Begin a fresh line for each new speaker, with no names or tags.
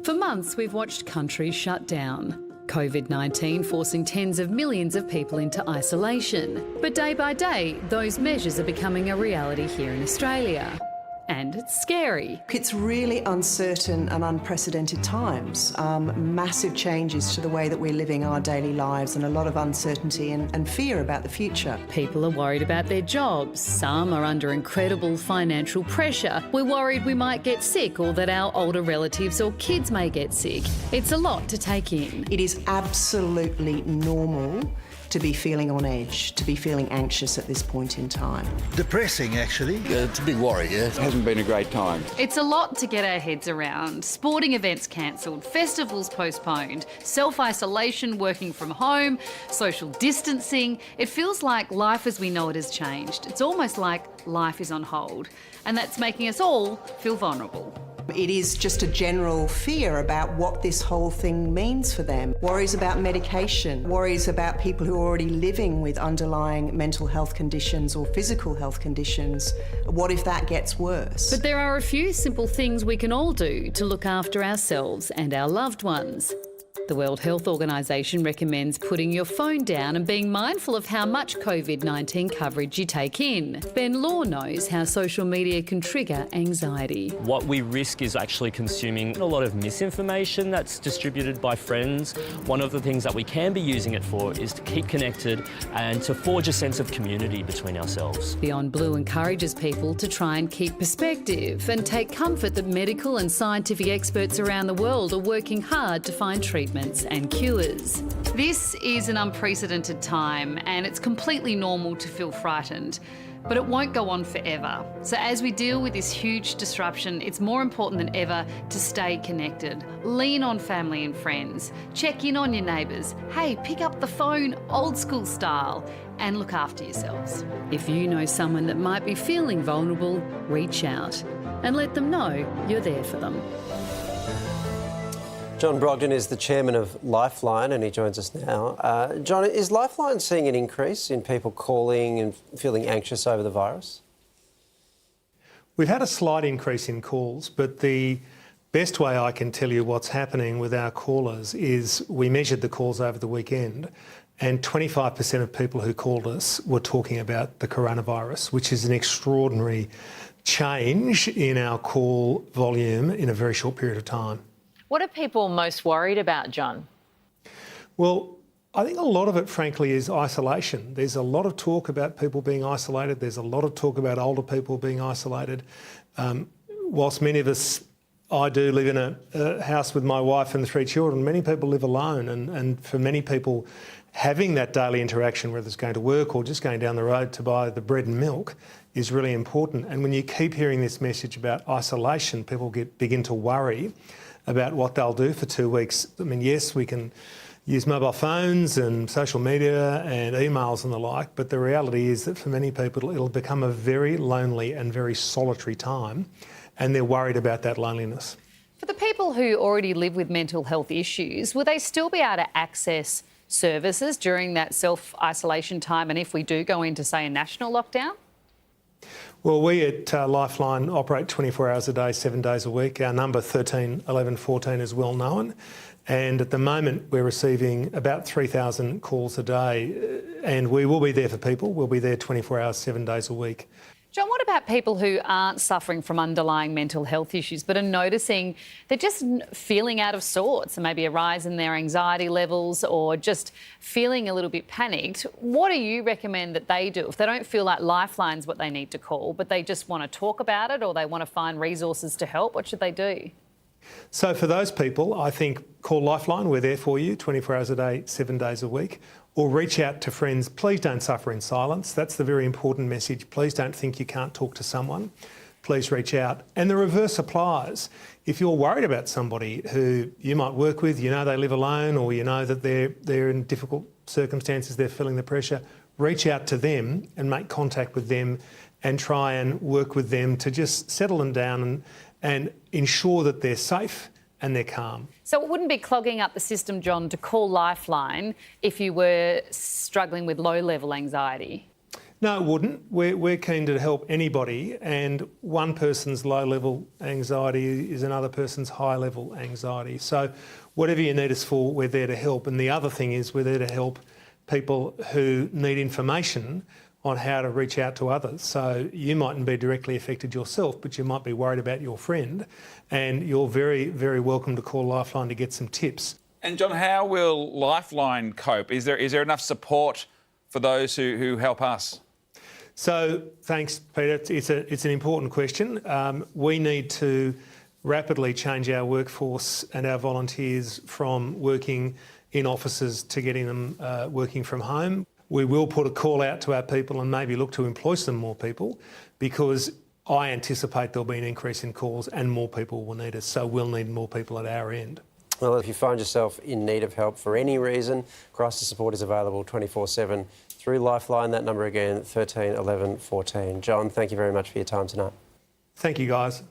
For months, we've watched countries shut down. COVID-19 forcing tens of millions of people into isolation. But day by day, those measures are becoming a reality here in Australia. And it's scary.
It's really uncertain and unprecedented times. Massive changes to the way that we're living our daily lives and a lot of uncertainty and fear about the future.
People are worried about their jobs. Some are under incredible financial pressure. We're worried we might get sick or that our older relatives or kids may get sick. It's a lot to take in.
It is absolutely normal to be feeling on edge, to be feeling anxious at this point in time.
Depressing, actually.
It's a big worry, yeah. It hasn't been a great time.
It's a lot to get our heads around. Sporting events cancelled, festivals postponed, self-isolation, working from home, social distancing. It feels like life as we know it has changed. It's almost like life is on hold, and that's making us all feel vulnerable.
It is just a general fear about what this whole thing means for them. Worries about medication, worries about people who are already living with underlying mental health conditions or physical health conditions. What if that gets worse?
But there are a few simple things we can all do to look after ourselves and our loved ones. The World Health Organisation recommends putting your phone down and being mindful of how much COVID-19 coverage you take in. Ben Law knows how social media can trigger anxiety.
What we risk is actually consuming a lot of misinformation that's distributed by friends. One of the things that we can be using it for is to keep connected and to forge a sense of community between ourselves.
Beyond Blue encourages people to try and keep perspective and take comfort that medical and scientific experts around the world are working hard to find treatments and cures. This is an unprecedented time and it's completely normal to feel frightened, but it won't go on forever. So as we deal with this huge disruption, it's more important than ever to stay connected. Lean on family and friends. Check in on your neighbours. Hey, pick up the phone old school style and look after yourselves. If you know someone that might be feeling vulnerable, reach out and let them know you're there for them.
John Brogden is the chairman of Lifeline and he joins us now. John, is Lifeline seeing an increase in people calling and feeling anxious over the virus?
We've had a slight increase in calls, but the best way I can tell you what's happening with our callers is we measured the calls over the weekend and 25% of people who called us were talking about the coronavirus, which is an extraordinary change in our call volume in a very short period of time.
What are people most worried about, John?
Well, I think a lot of it, frankly, is isolation. There's a lot of talk about people being isolated. There's a lot of talk about older people being isolated. Whilst many of us, I do live in a house with my wife and 3 children, many people live alone. And for many people, having that daily interaction, whether it's going to work or just going down the road to buy the bread and milk, is really important. And when you keep hearing this message about isolation, people begin to worry about what they'll do for 2 weeks. I mean, yes, we can use mobile phones and social media and emails and the like, but the reality is that for many people, it'll become a very lonely and very solitary time, and they're worried about that loneliness.
For the people who already live with mental health issues, will they still be able to access services during that self-isolation time, and if we do go into, say, a national lockdown?
Well, we at Lifeline operate 24 hours a day, 7 days a week. Our number 13 11 14 is well known. And at the moment, we're receiving about 3,000 calls a day. And we will be there for people. We'll be there 24 hours, 7 days a week.
John, what about people who aren't suffering from underlying mental health issues but are noticing they're just feeling out of sorts, and maybe a rise in their anxiety levels or just feeling a little bit panicked? What do you recommend that they do if they don't feel like Lifeline's what they need to call, but they just want to talk about it or they want to find resources to help? What should they do?
So for those people, I think call Lifeline. We're there for you 24 hours a day, 7 days a week. Or reach out to friends. Please don't suffer in silence. That's the very important message. Please don't think you can't talk to someone. Please reach out. And the reverse applies. If you're worried about somebody who you might work with, you know they live alone, or you know that they're in difficult circumstances, they're feeling the pressure, reach out to them and make contact with them and try and work with them to just settle them down and ensure that they're safe and they're calm.
So it wouldn't be clogging up the system, John, to call Lifeline if you were struggling with low-level anxiety?
No, it wouldn't. We're keen to help anybody, and one person's low-level anxiety is another person's high-level anxiety. So whatever you need us for, we're there to help. And the other thing is we're there to help people who need information on how to reach out to others. So you mightn't be directly affected yourself, but you might be worried about your friend, and you're very, very welcome to call Lifeline to get some tips.
And John, how will Lifeline cope? Is there enough support for those who help us?
So thanks, Peter. It's an important question. We need to rapidly change our workforce and our volunteers from working in offices to getting them working from home. We will put a call out to our people and maybe look to employ some more people, because I anticipate there'll be an increase in calls and more people will need us. So we'll need more people at our end.
Well, if you find yourself in need of help for any reason, crisis support is available 24/7 through Lifeline. That number again, 13 11 14. John, thank you very much for your time tonight.
Thank you, guys.